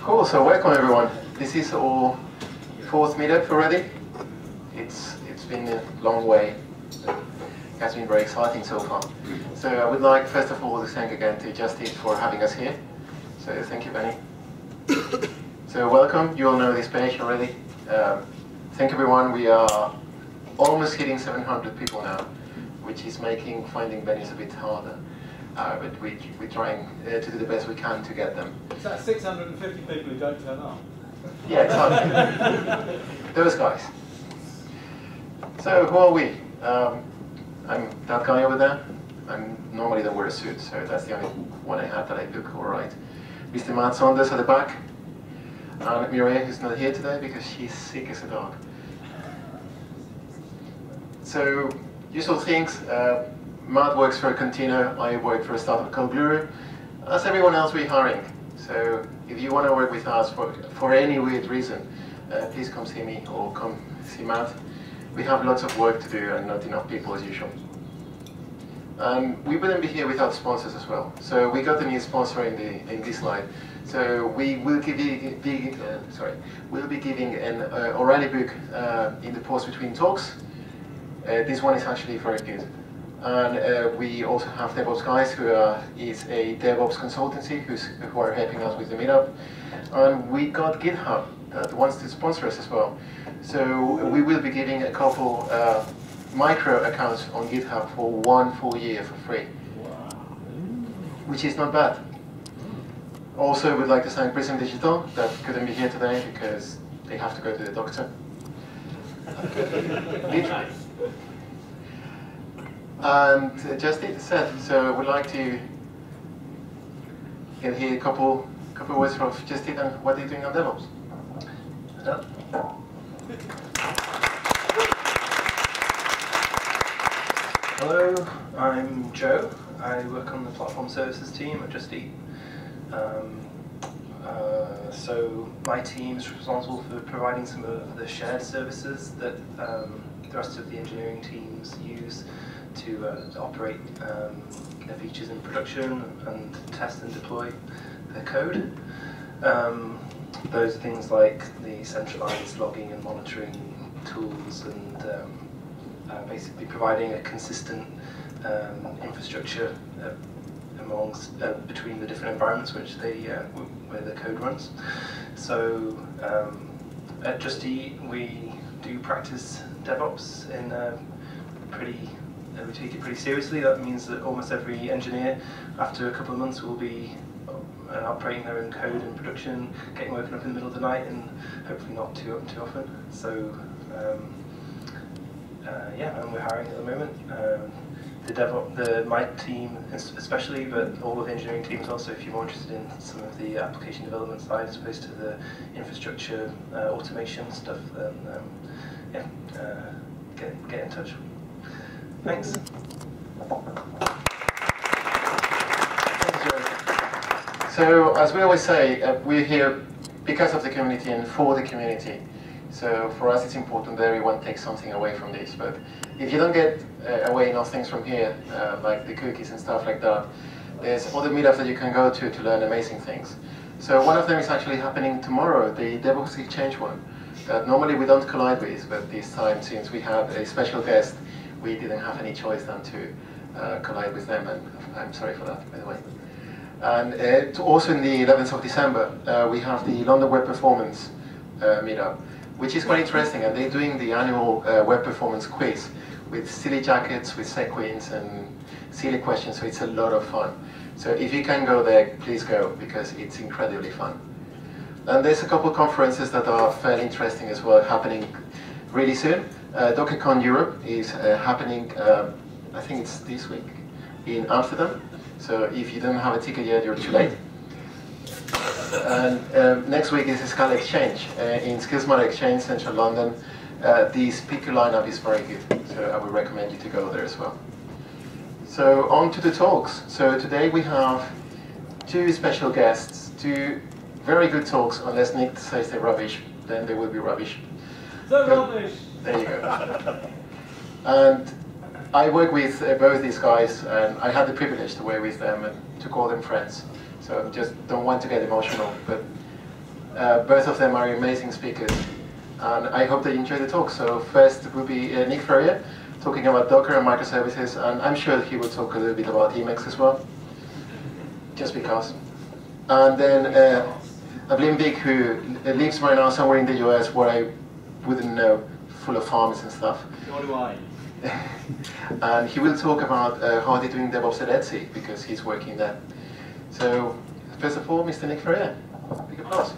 Cool, so welcome everyone. This is our fourth meetup already. It's been a long way. It has been very exciting so far. So I would like first of all to thank again to Justin for having us here. So thank you, Benny. So welcome, you all know this page already. Thank everyone, we are almost hitting 700 people now, which is making finding venues a bit harder. But we're trying to do the best we can to get them. Is that 650 people who don't turn up? Yeah, exactly. Those guys. So who are we? I'm that guy over there. I normally don't wear a suit, so that's the only one I have that I look all right. Mr. Matt Saunders at the back. And Mireille, who's not here today because she's sick as a dog. So, usual things. Matt works for Contino, I work for a startup called Guru. As everyone else, we're hiring. So if you want to work with us for any weird reason, please come see me or come see Matt. We have lots of work to do and not enough people as usual. We wouldn't be here without sponsors as well. So we got a new sponsor in this slide. So we will we'll be giving an O'Reilly book in the pause between talks. This one is actually very good. And we also have Devops guys who is a Devops consultancy who are helping us with the meetup. And we got GitHub that wants to sponsor us as well. So we will be giving a couple micro accounts on GitHub for 1 full year for free, which is not bad. Also, we'd like to thank Prism Digital that couldn't be here today because they have to go to the doctor. Literally. And just it said, so we'd like to get here a couple words from Justin and what they're doing on DevOps. Hello, I'm Joe. I work on the platform services team at Just Eat. So my team is responsible for providing some of the shared services that the rest of the engineering teams use to operate their features in production and test and deploy their code. Those are things like the centralized logging and monitoring tools and basically providing a consistent infrastructure amongst between the different environments where the code runs. So at Just Eat we do practice DevOps in we take it pretty seriously. That means that almost every engineer, after a couple of months, will be operating their own code in production, getting woken up in the middle of the night, and hopefully not too often. So yeah, and we're hiring at the moment. My team especially, but all of the engineering teams also, if you're more interested in some of the application development side as opposed to the infrastructure automation stuff, then yeah, get in touch. Thanks. So, as we always say, we're here because of the community and for the community. So, for us, it's important that everyone takes something away from this. But if you don't get away enough things from here, like the cookies and stuff like that, there's other meetups that you can go to learn amazing things. So, one of them is actually happening tomorrow, the Devops Exchange one, that normally we don't collide with, but this time, since we have a special guest, we didn't have any choice than to collide with them, and I'm sorry for that, by the way. And also in the 11th of December, we have the London Web Performance meetup, which is quite interesting, and they're doing the annual Web Performance quiz with silly jackets, with sequins, and silly questions, so it's a lot of fun. So if you can go there, please go, because it's incredibly fun. And there's a couple of conferences that are fairly interesting as well, happening really soon. DockerCon Europe is happening, I think it's this week, in Amsterdam. So if you don't have a ticket yet, you're too late. And next week is Scala Exchange in Skillsmart Exchange, Central London. The speaker lineup is very good, so I would recommend you to go there as well. So on to the talks. So today we have 2 special guests, 2 very good talks, unless Nick says they're rubbish, then they will be rubbish. The rubbish! There you go. And I work with both these guys, and I had the privilege to work with them and to call them friends. So I just don't want to get emotional, but Both of them are amazing speakers, and I hope that you enjoy the talk. So first will be Nick Ferrier, talking about Docker and microservices, and I'm sure he will talk a little bit about Emacs as well, just because. And then Evelyn Vick, who lives right now somewhere in the US where I wouldn't know, full of farms and stuff. Nor do I. And he will talk about how they're doing DevOps at Etsy, because he's working there. So, first of all, Mr. Nick Ferrier. Big applause.